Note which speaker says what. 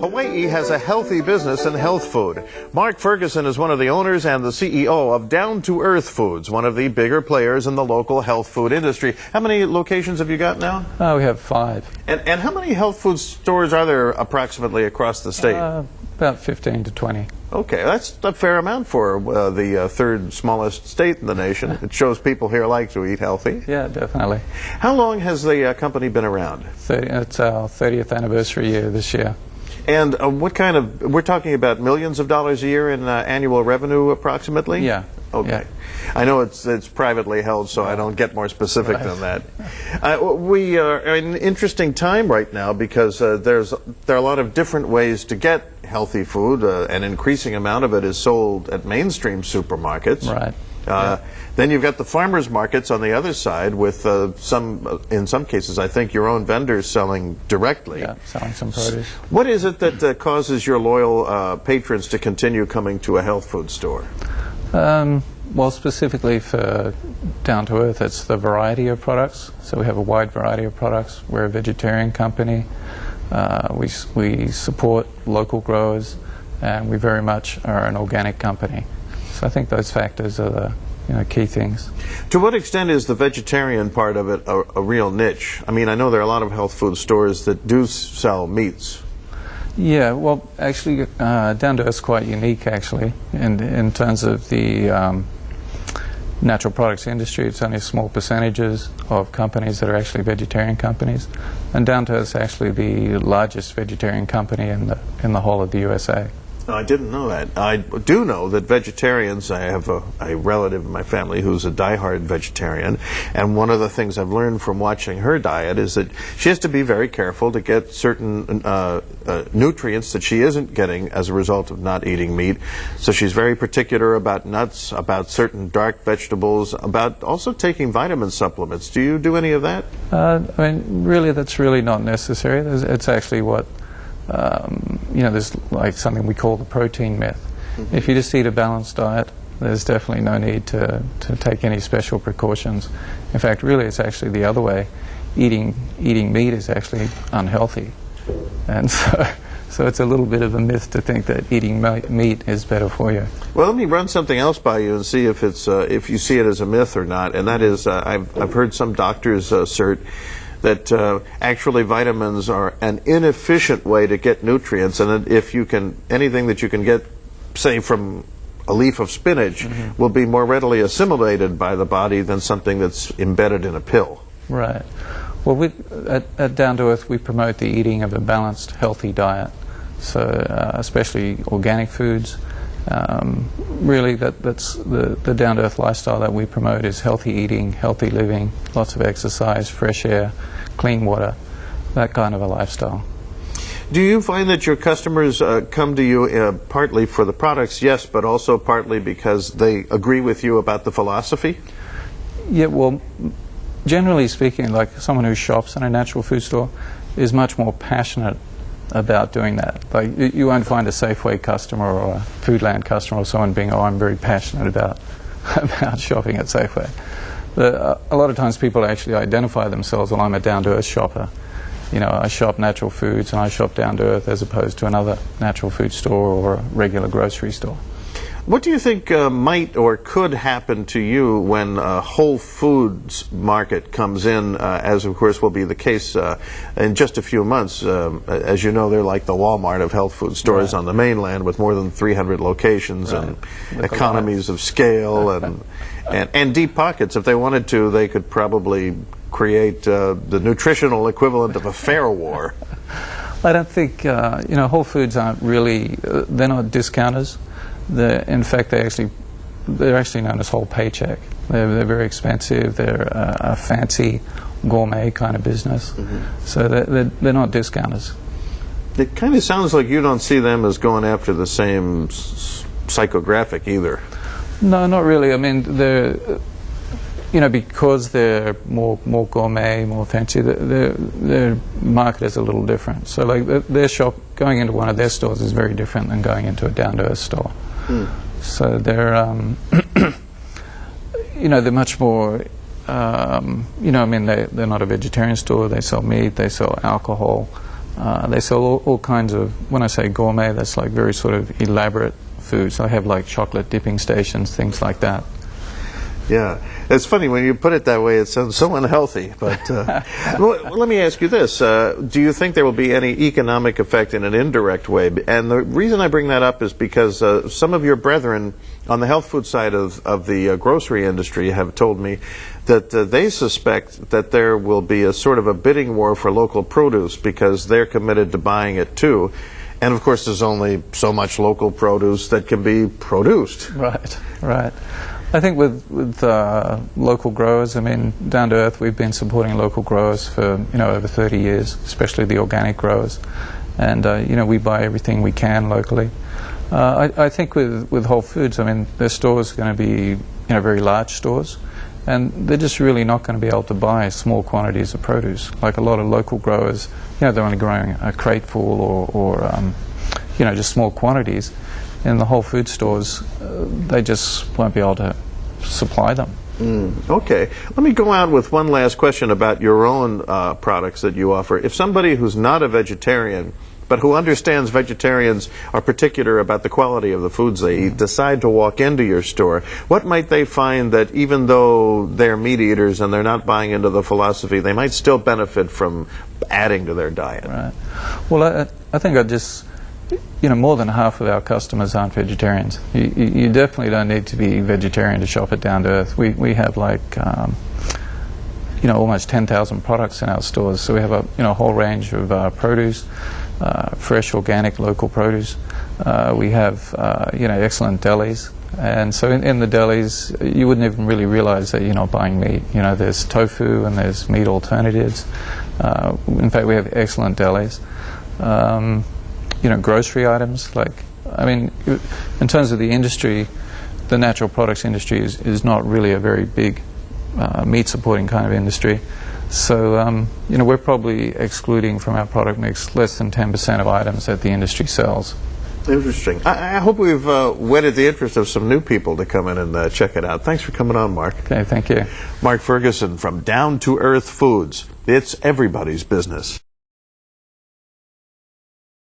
Speaker 1: Hawaii has a healthy business in health food. Mark Fergusson is one of the owners and the CEO of Down to Earth Foods, one of the bigger players in the local health food industry. How many locations have you got now?
Speaker 2: We have 5.
Speaker 1: And how many health food stores are there approximately across the state?
Speaker 2: About 15 to 20.
Speaker 1: Okay, that's a fair amount for the third smallest state in the nation. It shows people here like to eat healthy.
Speaker 2: Yeah, definitely.
Speaker 1: How long has the company been around?
Speaker 2: It's our 30th anniversary year this year.
Speaker 1: And what kind of, we're talking about millions of dollars a year in annual revenue approximately?
Speaker 2: Yeah.
Speaker 1: Okay.
Speaker 2: Yeah.
Speaker 1: I know it's privately held, so I don't get more specific than that. We are in an interesting time right now because there are a lot of different ways to get healthy food. An increasing amount of it is sold at mainstream supermarkets.
Speaker 2: Right.
Speaker 1: Then you've got the farmers markets on the other side with in some cases, I think, your own vendors selling directly.
Speaker 2: Yeah, selling some produce.
Speaker 1: What is it that causes your loyal patrons to continue coming to a health food store?
Speaker 2: Well, specifically for Down to Earth, it's the variety of products. So we have a wide variety of products. We're a vegetarian company. We support local growers, and we very much are an organic company. So I think those factors are the key things.
Speaker 1: To what extent is the vegetarian part of it a real niche? I mean, I know there are a lot of health food stores that do sell meats.
Speaker 2: Yeah, well, actually, Down to Earth is quite unique, actually, in terms of the natural products industry. It's only small percentages of companies that are actually vegetarian companies, and Down to Earth is actually the largest vegetarian company in the whole of the USA.
Speaker 1: I didn't know that. I do know that vegetarians, I have a relative in my family who's a diehard vegetarian, and one of the things I've learned from watching her diet is that she has to be very careful to get certain nutrients that she isn't getting as a result of not eating meat. So she's very particular about nuts, about certain dark vegetables, about also taking vitamin supplements. Do you do any of that?
Speaker 2: I mean, really, that's really not necessary. It's actually what there's like something we call the protein myth. Mm-hmm. If you just eat a balanced diet, there's definitely no need to take any special precautions. In fact, really, it's actually the other way. Eating meat is actually unhealthy, and so it's a little bit of a myth to think that eating meat is better for you.
Speaker 1: Well, let me run something else by you and see if if you see it as a myth or not. And that is, I've heard some doctors assert that actually vitamins are an inefficient way to get nutrients, and that if you can, anything that you can get, say, from a leaf of spinach, mm-hmm. will be more readily assimilated by the body than something that's embedded in a pill.
Speaker 2: Right. Well, at Down to Earth, we promote the eating of a balanced, healthy diet, so especially organic foods. Really, that's the Down to Earth lifestyle that we promote is healthy eating, healthy living, lots of exercise, fresh air, clean water, that kind of a lifestyle.
Speaker 1: Do you find that your customers come to you partly for the products, yes, but also partly because they agree with you about the philosophy?
Speaker 2: Yeah, well, generally speaking, like someone who shops in a natural food store is much more passionate about doing that. Like you won't find a Safeway customer or a Foodland customer or someone being, I'm very passionate about shopping at Safeway. But a lot of times people actually identify themselves, well, I'm a Down to Earth shopper. I shop natural foods and I shop Down to Earth as opposed to another natural food store or a regular grocery store.
Speaker 1: What do you think might or could happen to you when a Whole Foods market comes in, as of course will be the case in just a few months? As you know, they're like the Walmart of health food stores on the mainland with more than 300 locations and economies of scale and deep pockets. If they wanted to, they could probably create the nutritional equivalent of a fair war.
Speaker 2: I don't think, Whole Foods aren't really, they're not discounters. In fact, they're actually known as whole paycheck. They're very expensive. They're a fancy gourmet kind of business. Mm-hmm. So they're not discounters.
Speaker 1: It kind of sounds like you don't see them as going after the same psychographic either.
Speaker 2: No, not really. I mean, they're because they're more gourmet, more fancy. Their market is a little different. So like their shop, going into one of their stores is very different than going into a Down to Earth store. So they're, they're much more, they're not a vegetarian store. They sell meat, they sell alcohol, They sell all kinds of, when I say gourmet, that's like very sort of elaborate foods. I have like chocolate dipping stations, things like that.
Speaker 1: Yeah, it's funny when you put it that way. It sounds so unhealthy. But well, let me ask you this: do you think there will be any economic effect in an indirect way? And the reason I bring that up is because some of your brethren on the health food side of the grocery industry have told me that they suspect that there will be a sort of a bidding war for local produce because they're committed to buying it too. And of course, there's only so much local produce that can be produced.
Speaker 2: Right, right. I think with local growers, I mean, down to earth, we've been supporting local growers for over 30 years, especially the organic growers, and we buy everything we can locally. I think with Whole Foods, I mean, their stores are going to be very large stores, and they're just really not going to be able to buy small quantities of produce. Like a lot of local growers, they're only growing a crate full or just small quantities. In the Whole Food stores, they just won't be able to supply them.
Speaker 1: Okay. Let me go out with one last question about your own products that you offer. If somebody who's not a vegetarian, but who understands vegetarians are particular about the quality of the foods they eat, decide to walk into your store, what might they find that even though they're meat eaters and they're not buying into the philosophy, they might still benefit from adding to their diet?
Speaker 2: Right. Well, I think I just... more than half of our customers aren't vegetarians. You definitely don't need to be vegetarian to shop at Down to Earth. We have like, almost 10,000 products in our stores. So we have a whole range of produce, fresh, organic, local produce. We have, excellent delis. And so in the delis, you wouldn't even really realize that you're not buying meat. There's tofu and there's meat alternatives. In fact, we have excellent delis. Grocery items, in terms of the industry, the natural products industry is not really a very big meat supporting kind of industry. So, we're probably excluding from our product mix less than 10% of items that the industry sells.
Speaker 1: Interesting. I hope we've whetted the interest of some new people to come in and check it out. Thanks for coming on, Mark.
Speaker 2: Okay, thank you.
Speaker 1: Mark Fergusson from Down to Earth Foods. It's everybody's business.